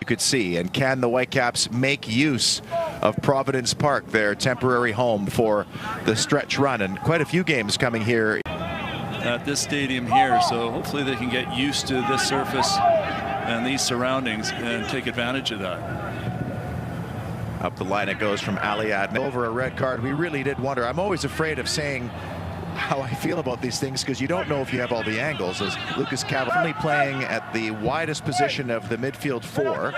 You could see, and can the Whitecaps make use of Providence Park, their temporary home for the stretch run, and quite a few games coming here at this stadium here, so hopefully they can get used to this surface and these surroundings and take advantage of that. Up the line it goes from Adnaan over a red card. We really did wonder. I'm always afraid of saying how I feel about these things because you don't know if you have all the angles. As Lucas Cavallini playing at the widest position of the midfield four,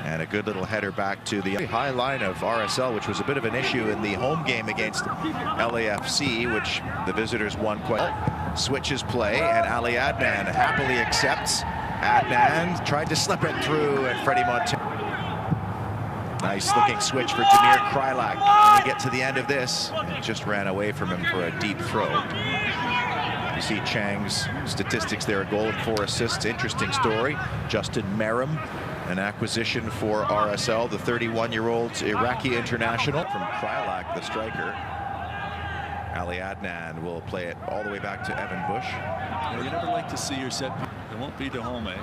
and a good little header back to the high line of RSL, which was a bit of an issue in the home game against LAFC, which the visitors won quite well. Switches play, and Adnaan happily accepts. Adnaan tried to slip it through, and Freddie Montero. Nice looking switch for Damir Krylak. When we get to the end of this, just ran away from him for a deep throw. You see Chang's statistics there, a goal and 4 assists. Interesting story. Justin Meyram, an acquisition for RSL, the 31-year-old Iraqi international. From Krylak, the striker. Adnaan will play it all the way back to Evan Bush. Yeah, you never like to see your set. It won't be Dahome.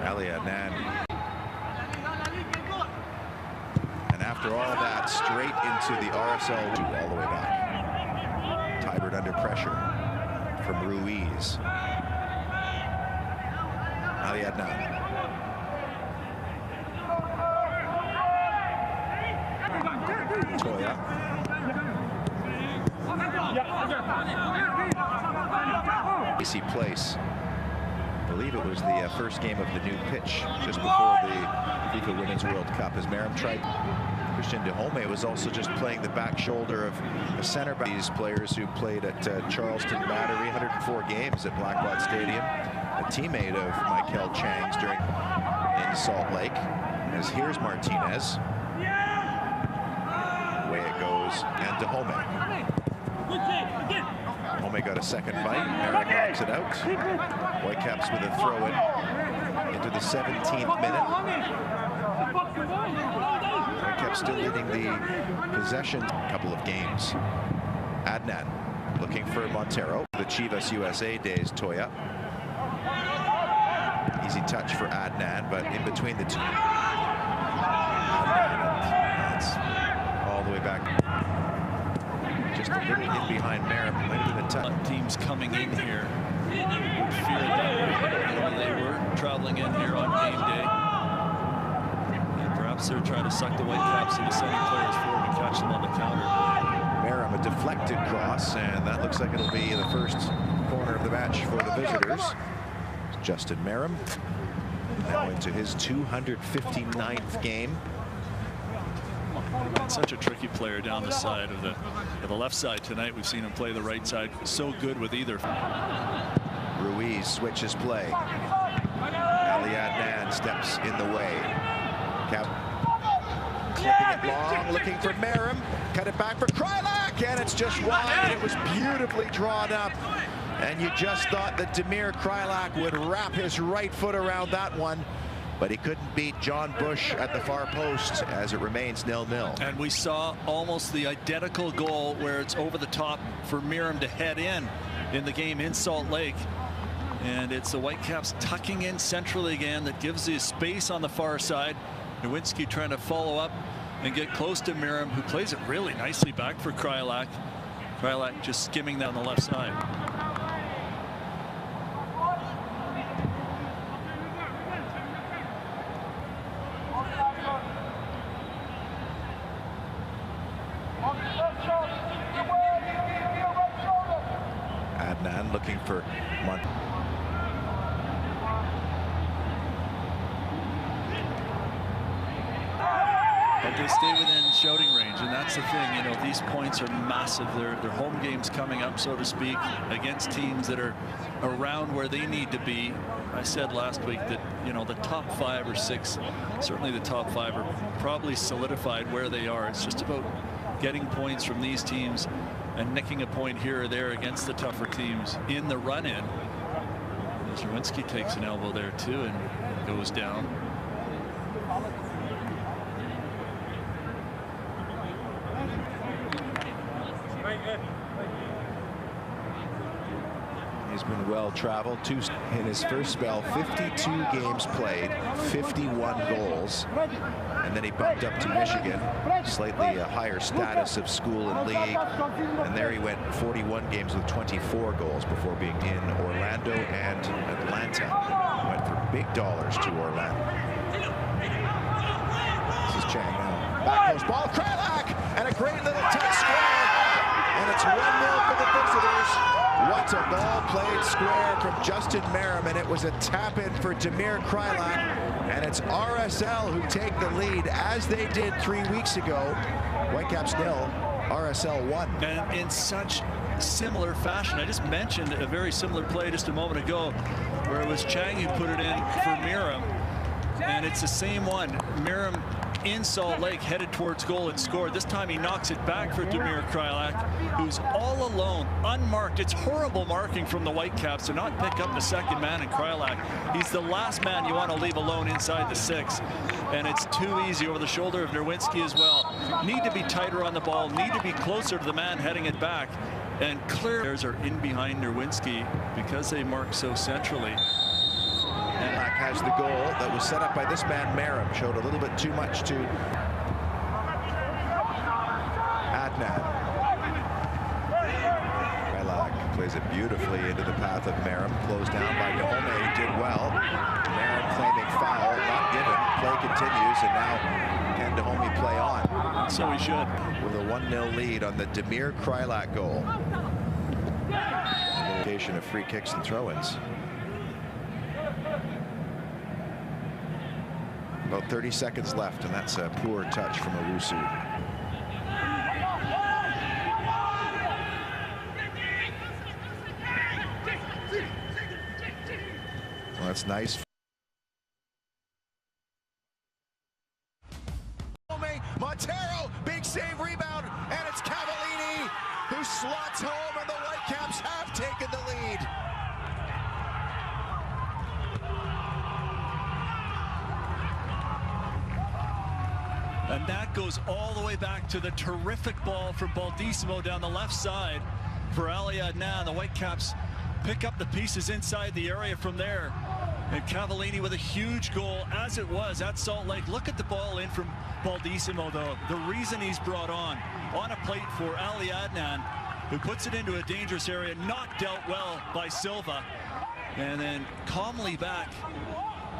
Adnaan. And after all that, straight into the RSL all the way back. Tybert under pressure from Ruiz. Adnaan. Toya. AC Place. I believe it was the first game of the new pitch just before the FIFA Women's World Cup, as Meyram tried. Christian Dahome was also just playing the back shoulder of a center back. These players who played at Charleston Battery, 104 games at Blackbaud Stadium, a teammate of Michael Chang's in Salt Lake. As here's Martinez. Away it goes, and Dahome. Dahome got a second bite. Merrick knocks it out. Whitecaps with a throw-in into the 17th minute. Whitecaps still leading the possession couple of games. Adnaan looking for Montero. The Chivas USA days, Toya. Easy touch for Adnaan, but in between the two. That's all the way back. Just a little in behind Meyram. Might have been a touch. Teams coming in here would fear that they were traveling in here on game day. And perhaps they're trying to suck the Whitecaps into sending players forward and catch them on the counter. Meyram, a deflected cross, and that looks like it'll be the first corner of the match for the visitors. Justin Meyram now into his 259th game. Such a tricky player down the side of the left side tonight. We've seen him play the right side. So good with either. Ruiz switches play. Adnaan steps in the way. Clipping it long, looking for Meyram. Cut it back for Krylak, and it's just wide. It was beautifully drawn up. And you just thought that Damir Krylak would wrap his right foot around that one. But he couldn't beat John Bush at the far post as it remains 0-0. And we saw almost the identical goal where it's over the top for Meyram to head in the game in Salt Lake. And it's the Whitecaps tucking in centrally again that gives the space on the far side. Nowinski trying to follow up and get close to Meyram, who plays it really nicely back for Krylak. Krylak just skimming down the left side. Adnaan looking for But they stay within shouting range, and that's the thing. You know, these points are massive. They're home games coming up, so to speak, against teams that are around where they need to be. I said last week that, you know, the top 5 or 6, certainly the top 5 are probably solidified where they are. It's just about getting points from these teams and nicking a point here or there against the tougher teams in the run-in. Nowinski takes an elbow there too and goes down. He's been well-traveled. In his first spell, 52 games played, 51 goals. And then he bumped up to Michigan, slightly higher status of school and league. And there he went 41 games with 24 goals before being in Orlando and Atlanta. Went for big dollars to Orlando. This is Chang now. Back goes ball, Krylak, and a great little tight square. And it's 1-0 for the visitors. What a ball played square from Justin Meiram, and it was a tap-in for Damir Krylak. And it's RSL who take the lead, as they did 3 weeks ago. Whitecaps 0, RSL 1. And in such similar fashion, I just mentioned a very similar play just a moment ago, where it was Chang who put it in for Meiram. And it's the same one. Meiram in Salt Lake, headed towards goal and scored. This time he knocks it back for Damir Krylak, who's all alone, unmarked. It's horrible marking from the Whitecaps to not pick up the second man in Krylak. He's the last man you want to leave alone inside the 6. And it's too easy over the shoulder of Nerwinski as well. Need to be tighter on the ball, need to be closer to the man heading it back. And clear players are in behind Nerwinski because they mark so centrally. Krylak has the goal that was set up by this man, Meiram. Showed a little bit too much to Adnan. Krylak plays it beautifully into the path of Meiram. Closed down by Dahomey, did well. Meiram claiming foul, not given. Play continues, and now can Dahomey play on? So he should. With a 1-0 lead on the Damir Krylak goal. Location of free kicks and throw-ins. About 30 seconds left, and that's a poor touch from Owusu. Well, that's nice. Montero, big save, rebound, and it's Cavallini who slots home, and the Whitecaps have taken the lead. And that goes all the way back to the terrific ball from Baldissimo down the left side for Ali Adnan. The Whitecaps pick up the pieces inside the area from there. And Cavallini with a huge goal, as it was at Salt Lake. Look at the ball in from Baldissimo, though. The reason he's brought on a plate for Ali Adnan, who puts it into a dangerous area, not dealt well by Silva. And then calmly back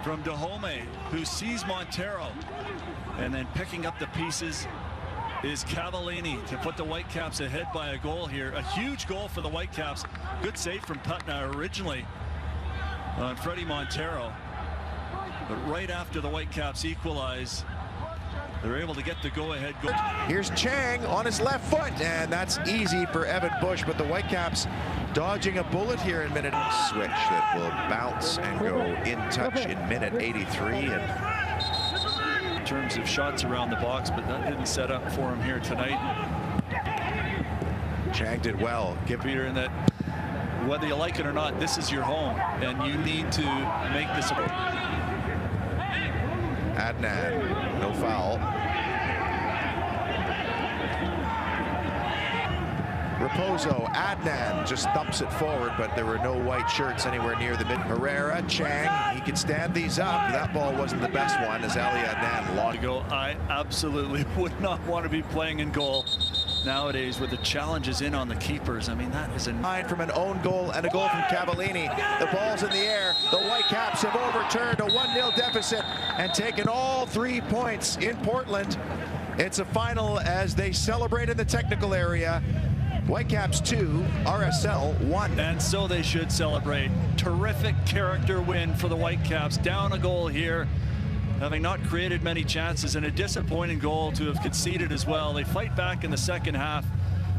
from Dahomey, who sees Montero. And then picking up the pieces is Cavallini to put the Whitecaps ahead by a goal here. A huge goal for the Whitecaps. Good save from Putna originally on Freddie Montero. But right after the Whitecaps equalize, they're able to get the go-ahead goal. Here's Chang on his left foot, and that's easy for Evan Bush, but the Whitecaps dodging a bullet here in minute. Switch that will bounce and go in touch in minute 83. And in terms of shots around the box, but that didn't set up for him here tonight. Chang did well. Give Peter in that, whether you like it or not, this is your home, and you need to make this. Adnan, no foul. Raposo, Adnan just thumps it forward, but there were no white shirts anywhere near the mid. Herrera, Chang, he can stand these up. That ball wasn't the best one as Ali Adnan lost. I absolutely would not want to be playing in goal nowadays with the challenges in on the keepers. I mean, that is a line from an own goal and a goal from Cavallini. The ball's in the air. The Whitecaps have overturned a 1-0 deficit and taken all 3 points in Portland. It's a final as they celebrate in the technical area. Whitecaps 2, RSL 1. And so they should celebrate. Terrific character win for the Whitecaps. Down a goal here, having not created many chances, and a disappointing goal to have conceded as well. They fight back in the second half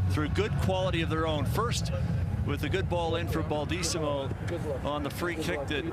through good quality of their own. First, with a good ball in for Baldissimo on the free kick that